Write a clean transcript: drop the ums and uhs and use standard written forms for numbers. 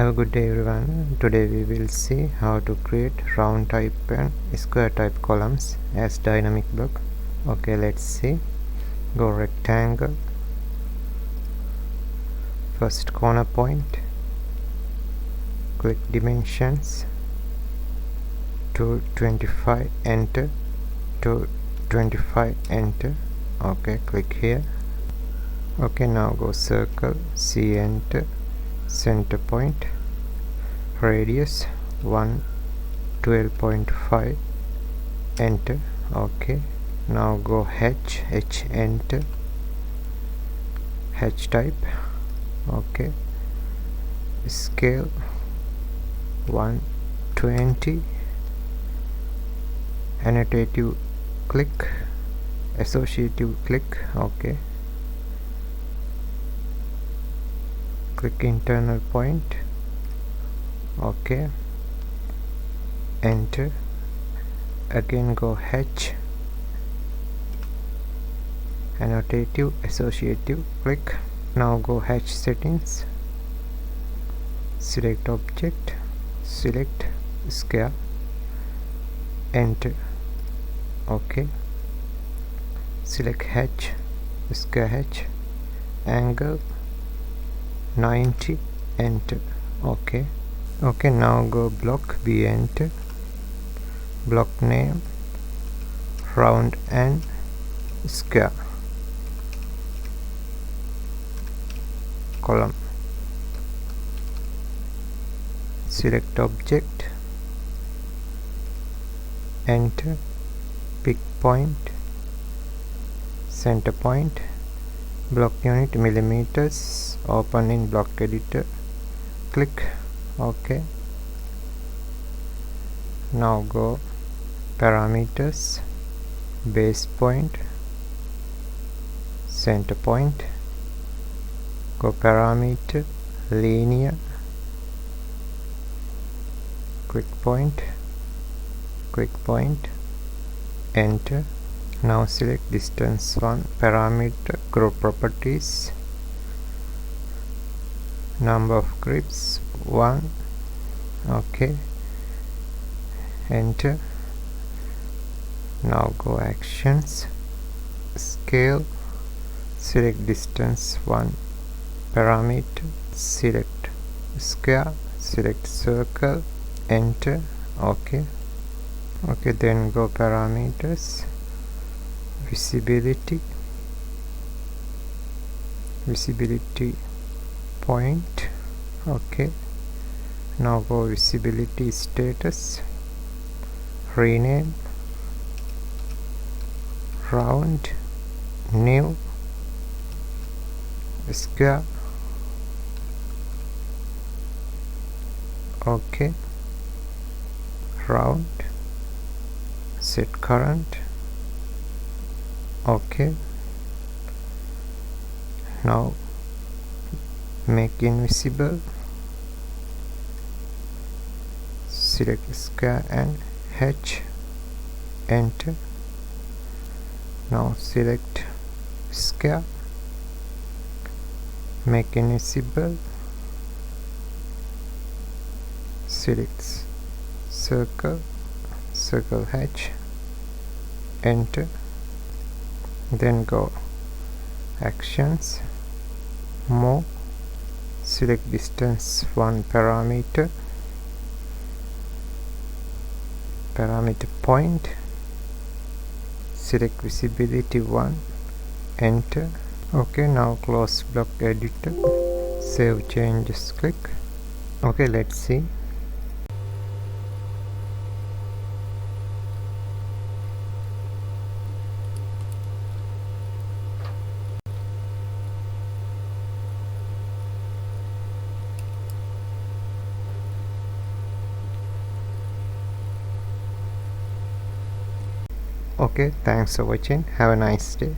Have a good day everyone. Today we will see how to create round type and square type columns as dynamic block. Okay, let's see. Go rectangle, first corner point, click dimensions, 225, enter, 225, enter. Okay, click here. Okay, now go circle, C, enter, center point, radius 112.5, enter. Okay, now go H, enter, H type. Okay, scale 120, annotative click, associative click. Okay, click internal point. Okay, enter. Again go H, annotative, associative click. Now go H settings, select object, select square, enter. Okay, select H, square H, angle 90, enter. Okay, now go block, B, enter, block name round and square, column, select object, enter, pick point, center point, block unit millimeters, open in block editor, click. Okay, now go parameters, base point, center point, go parameter linear, quick point, enter. Now select distance 1, parameter, group properties, number of grips 1. Okay, enter. Now go actions, scale, select distance 1, parameter, select square, select circle, enter. Okay, then go parameters, visibility point. Okay, now go visibility status, rename round, new, square. Okay, round, set current. Okay, now make invisible, select square and H, enter. Now select square, make invisible, select circle, H, enter. Then go actions, more, select distance 1, parameter point, select visibility 1, enter. Okay, now close block editor, save changes, click. Okay, let's see. Okay, thanks for watching. Have a nice day.